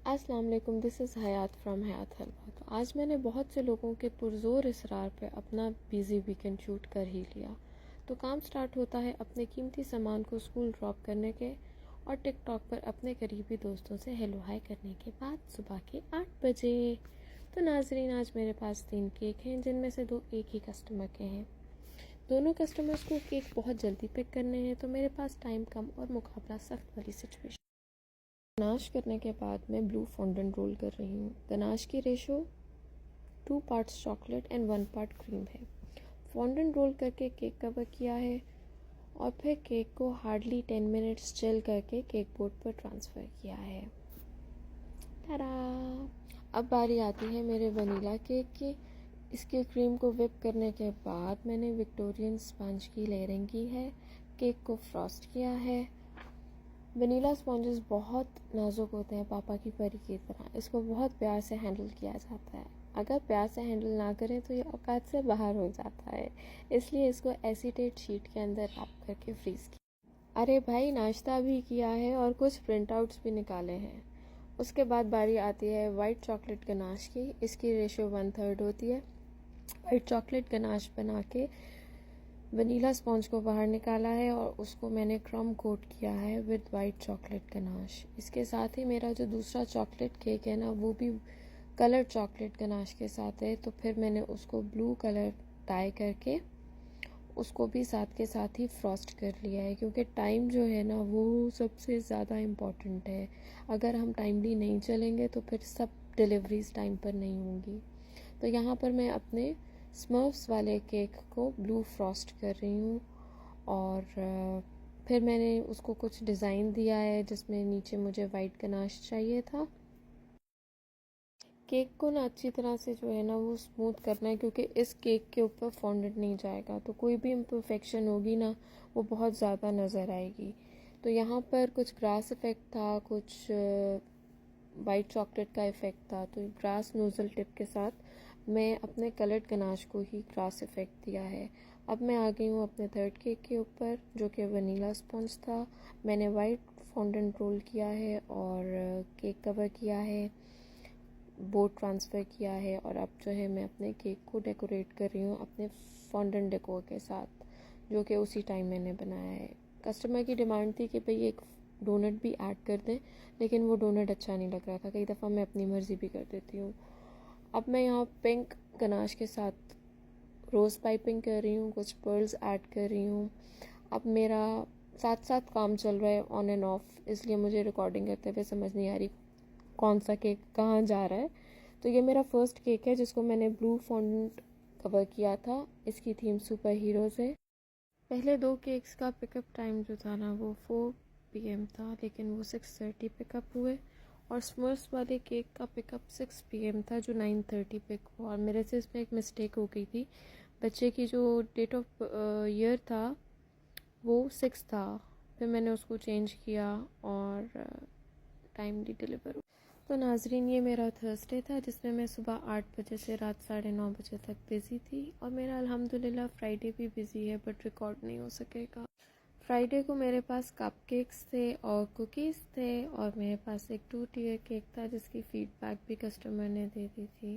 अस्सलाम वालेकुम, this is Hayat from हयात हलवा। तो आज मैंने बहुत से लोगों के पुरज़ोर इसरार पे अपना बिज़ी वीकेंड शूट कर ही लिया। तो काम स्टार्ट होता है अपने कीमती सामान को स्कूल ड्रॉप करने के और टिकटॉक पर अपने करीबी दोस्तों से हेलो हाय करने के बाद सुबह के 8 बजे। तो नाजरीन, आज मेरे पास 3 केक हैं जिनमें से 2 एक ही कस्टमर के हैं। दोनों कस्टमर्स को केक बहुत जल्दी पिक करने हैं, तो मेरे पास टाइम कम और मुकाबला सख्त वाली सिचुएशन। गनाश करने के बाद मैं ब्लू फॉन्डेंट रोल कर रही हूँ। गनाश की ratio 2 parts chocolate and 1 part cream है। फॉन्डेंट रोल करके केक कवर किया है और फिर केक को हार्डली 10 मिनट्स चिल करके केक बोर्ड पर ट्रांसफ़र किया है। टाडा! अब बारी आती है मेरे वनीला केक की। इसके क्रीम को विप करने के बाद मैंने विक्टोरियन स्पंज की लेयरिंग की है, केक को फ्रॉस्ट किया है। वनीला स्पॉन्जेस बहुत नाजुक होते हैं, पापा की परी की तरह। इसको बहुत प्यार से हैंडल किया जाता है। अगर प्यार से हैंडल ना करें तो ये औकात से बाहर हो जाता है, इसलिए इसको एसीटेट शीट के अंदर रैप करके फ्रीज़ किया। अरे भाई, नाश्ता भी किया है और कुछ प्रिंट आउट्स भी निकाले हैं। उसके बाद बारी आती है वाइट चॉकलेट गनाश की। इसकी रेशो 1/3 होती है। वाइट चॉकलेट गनाश बना के वनीला स्पॉन्ज को बाहर निकाला है और उसको मैंने क्रम कोट किया है विद वाइट चॉकलेट गनाश। इसके साथ ही मेरा जो दूसरा चॉकलेट केक है ना, वो भी कलर चॉकलेट गनाश के साथ है। तो फिर मैंने उसको ब्लू कलर डाई करके उसको भी साथ के साथ ही फ्रॉस्ट कर लिया है, क्योंकि टाइम जो है ना वो सबसे ज़्यादा इम्पॉर्टेंट है। अगर हम टाइमली नहीं चलेंगे तो फिर सब डिलीवरीज टाइम पर नहीं होंगी। तो यहाँ पर मैं अपने स्मर्फ्स वाले केक को ब्लू फ्रॉस्ट कर रही हूँ और फिर मैंने उसको कुछ डिज़ाइन दिया है जिसमें नीचे मुझे वाइट गनाश चाहिए था। केक को ना अच्छी तरह से जो है ना वो स्मूथ करना है, क्योंकि इस केक के ऊपर फॉन्डेंट नहीं जाएगा तो कोई भी इम्परफेक्शन होगी ना वो बहुत ज़्यादा नज़र आएगी। तो यहाँ पर कुछ ग्रास इफ़ेक्ट था, कुछ वाइट चॉकलेट का इफ़ेक्ट था। तो ग्रास नोज़ल टिप के साथ मैं अपने कलर्ड गनाश को ही ग्रास इफ़ेक्ट दिया है। अब मैं आ गई हूँ अपने थर्ड केक के ऊपर, जो कि वनीला स्पॉन्ज था। मैंने वाइट फॉन्डेंट रोल किया है और केक कवर किया है, बोर्ड ट्रांसफ़र किया है और अब जो है मैं अपने केक को डेकोरेट कर रही हूँ अपने फॉन्डेंट डेकोर के साथ, जो कि उसी टाइम मैंने बनाया है। कस्टमर की डिमांड थी कि भाई एक डोनट भी ऐड कर दें, लेकिन वो डोनट अच्छा नहीं लग रहा था। कई दफ़ा मैं अपनी मर्ज़ी भी कर देती हूँ। अब मैं यहाँ पिंक गनाश के साथ रोज़ पाइपिंग कर रही हूँ, कुछ पर्ल्स ऐड कर रही हूँ। अब मेरा साथ साथ काम चल रहा है ऑन एंड ऑफ, इसलिए मुझे रिकॉर्डिंग करते हुए समझ नहीं आ रही कौन सा केक कहाँ जा रहा है। तो ये मेरा फर्स्ट केक है जिसको मैंने ब्लू फॉन्ट कवर किया था। इसकी थीम सुपर हीरोज़ है। पहले 2 केक्स का पिकअप टाइम जो था ना वो 4 PM था, लेकिन वो 6:30 पिकअप हुए। और स्मर्स वाले केक का पिकअप 6 PM था, जो 9:30 पिक हुआ। और मेरे से इसमें एक मिस्टेक हो गई थी। बच्चे की जो डेट ऑफ ईयर था वो 6 था, फिर मैंने उसको चेंज किया और टाइमली डिलीवर। तो नाजरीन, ये मेरा थर्सडे था जिसमें मैं सुबह 8 बजे से रात 9:30 बजे तक बिज़ी थी। और मेरा अल्हम्दुलिल्लाह फ्राइडे भी बिज़ी है, बट रिकॉर्ड नहीं हो सकेगा। फ्राइडे को मेरे पास कप केक्स थे और कुकीज़ थे और मेरे पास एक 2 टियर केक था जिसकी फ़ीडबैक भी कस्टमर ने दे दी थी।